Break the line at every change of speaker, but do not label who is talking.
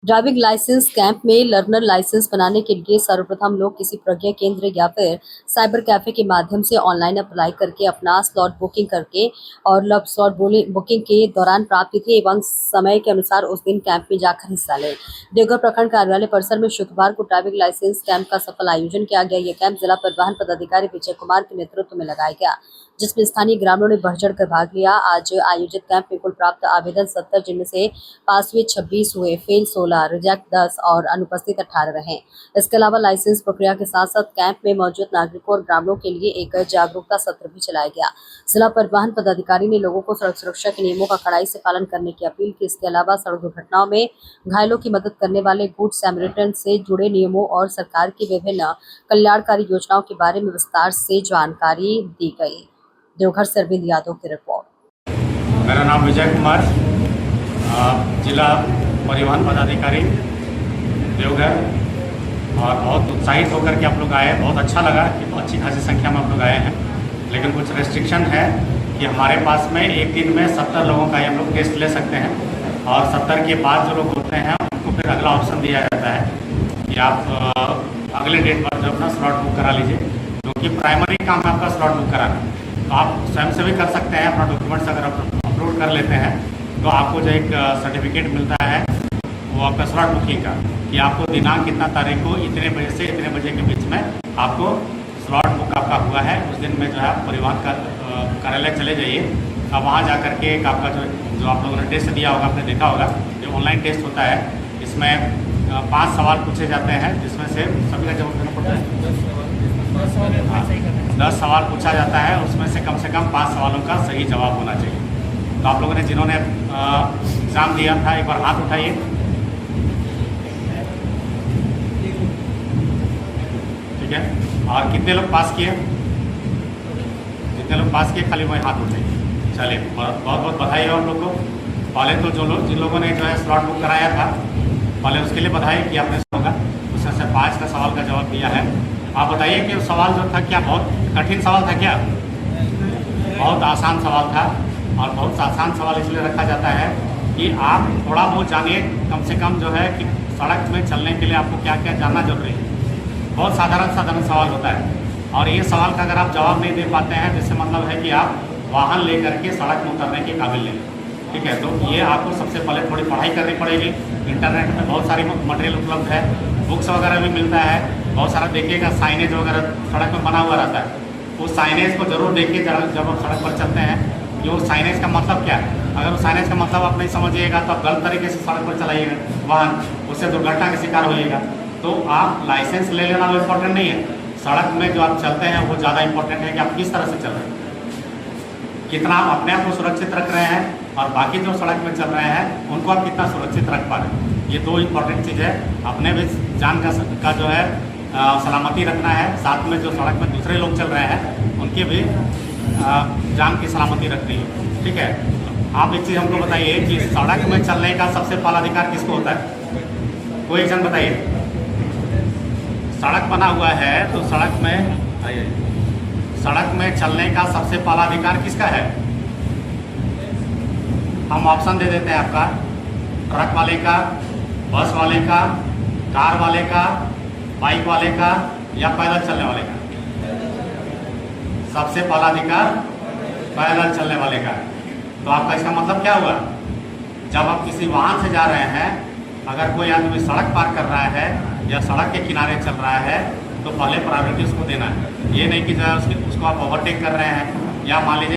Driving licence camp में learner licence बनाने के लिए सर्वप्रथम लोग किसी प्रज्ञा केंद्र या फिर साइबर कैफे के माध्यम से ऑनलाइन अप्लाई करके अपना स्लॉट बुकिंग करके और बुकिंग के दौरान प्राप्त तिथि एवं समय के अनुसार उस दिन कैंप में जाकर हिस्सा लें। देवघर प्रखंड कार्यालय परिसर में शुक्रवार को ड्राइविंग लाइसेंस कैंप का सफल आयोजन किया गया। यह कैंप जिला परिवहन पदाधिकारी विजय कुमार के नेतृत्व में लगाया गया, जिसमें स्थानीय ग्रामीणों ने बढ़ चढ़ कर भाग लिया। आज आयोजित कैंप में कुल प्राप्त आवेदन 70, जिनमें से पास हुए 26 हुए, फेल 16, रिजेक्ट 10 और अनुपस्थित 18 रहे। इसके अलावा लाइसेंस प्रक्रिया के साथ साथ कैंप में मौजूद नागरिकों और ग्रामीणों के लिए एक जागरूकता सत्र भी चलाया गया। जिला परिवहन पदाधिकारी ने लोगों को सड़क सुरक्षा के नियमों का कड़ाई से पालन करने की अपील की। इसके अलावा सड़क दुर्घटनाओं में घायलों की मदद करने वाले गुड सैमरिटन से जुड़े नियमों और सरकार की विभिन्न कल्याणकारी योजनाओं के बारे में विस्तार से जानकारी दी गई। देवघर से अरविंद यादव की रिपोर्ट।
मेरा नाम विजय कुमार, जिला परिवहन पदाधिकारी देवघर। और बहुत उत्साहित होकर के आप लोग आए, बहुत अच्छा लगा कि अच्छी खासी संख्या में आप लोग आए हैं। लेकिन कुछ रेस्ट्रिक्शन है कि हमारे पास में एक दिन में 70 लोगों का हम लोग टेस्ट ले सकते हैं, और 70 के बाद जो लोग होते हैं उनको फिर अगला ऑप्शन दिया जाता है कि आप अगले डेट पर जो अपना स्लॉट बुक करा लीजिए, क्योंकि प्राइमरी काम है आपका स्लॉट बुक कराना। तो आप स्वयं से भी कर सकते हैं, अपना डॉक्यूमेंट्स अगर आप अपलोड कर लेते हैं तो आपको जो एक सर्टिफिकेट मिलता है वो आपका स्लॉट बुकिंग का, कि आपको दिनांक कितना तारीख को इतने बजे से इतने बजे के बीच में आपको स्लॉट बुक आपका हुआ है। उस दिन में जो है आप परिवहन का कार्यालय चले जाइए। अब वहाँ जा कर के एक आपका जो आप लोगों ने टेस्ट दिया होगा, आपने देखा होगा, जो ऑनलाइन टेस्ट होता है, इसमें 5 सवाल पूछे जाते हैं, जिसमें से सभी का जवाब देना पड़ता है। 10 सवाल पूछा जाता है, उसमें से कम 5 सवालों का सही जवाब होना चाहिए। तो आप लोगों ने जिन्होंने एग्ज़ाम दिया था, एक बार हाथ उठाइए। ठीक है, और कितने लोग पास किए? जितने लोग पास किए खाली वही हाथ उठाइए। चलिए, बहुत बहुत बधाई हो आप लोग को। पहले तो जिन लोगों ने जो है स्लॉट बुक कराया था, पहले उसके लिए बधाई कि आपने होगा उसमें से 5 का सवाल का जवाब दिया है। आप बताइए कि सवाल जो था क्या बहुत कठिन सवाल था क्या? बहुत आसान सवाल था। और बहुत आसान सवाल इसलिए रखा जाता है कि आप थोड़ा बहुत जानिए, कम से कम जो है कि सड़क में चलने के लिए आपको क्या क्या जानना जरूरी है। बहुत साधारण सवाल होता है, और ये सवाल का अगर आप जवाब नहीं दे पाते हैं, जिससे मतलब है कि आप वाहन लेकर के सड़क में उतरने के काबिल नहीं। ठीक है, तो ये आपको सबसे पहले थोड़ी पढ़ाई करनी पड़ेगी। इंटरनेट में बहुत सारी मटेरियल उपलब्ध है, बुक्स वगैरह भी मिलता है, बहुत सारा देखिएगा, साइनेज वगैरह सड़क में बना हुआ रहता है। उस साइनेज को जरूर देखिए जब आप सड़क पर चलते हैं कि वो साइनेज का मतलब क्या है। अगर उस साइनेज का मतलब आप नहीं समझिएगा तो आप गलत तरीके से सड़क पर चलाइएगा वाहन, उससे दुर्घटना का शिकार होइएगा। तो आप लाइसेंस ले लेना इम्पोर्टेंट नहीं है, सड़क में जो आप चलते हैं वो ज़्यादा इंपॉर्टेंट है कि आप किस तरह से चल रहे हैं, कितना आप अपने आप को सुरक्षित रख रहे हैं, और बाकी जो सड़क में चल रहे हैं उनको आप कितना सुरक्षित रख पा रहे हैं। ये 2 इम्पॉर्टेंट चीज़ है। अपने भी जान का जो है सलामती रखना है, साथ में जो सड़क में दूसरे लोग चल रहे हैं उनकी भी जान की सलामती रखनी है। ठीक है, आप एक चीज़ हमको बताइए कि सड़क में चलने का सबसे पहला अधिकार किसको होता है? कोई एक जन बताइए। सड़क बना हुआ है तो सड़क में चलने का सबसे पहला अधिकार किसका है? हम ऑप्शन दे देते हैं आपका, ट्रक वाले का, बस वाले का, कार वाले का, बाइक वाले का, या पैदल चलने वाले का। सबसे पहला अधिकार पैदल चलने वाले का। तो आपका इसका मतलब क्या हुआ? जब आप किसी वाहन से जा रहे हैं, अगर कोई आदमी सड़क पार कर रहा है या सड़क के किनारे चल रहा है, तो पहले प्रायोरिटी उसको देना है। ये नहीं कि जो है उसको आप ओवरटेक कर रहे हैं, या मान लीजिए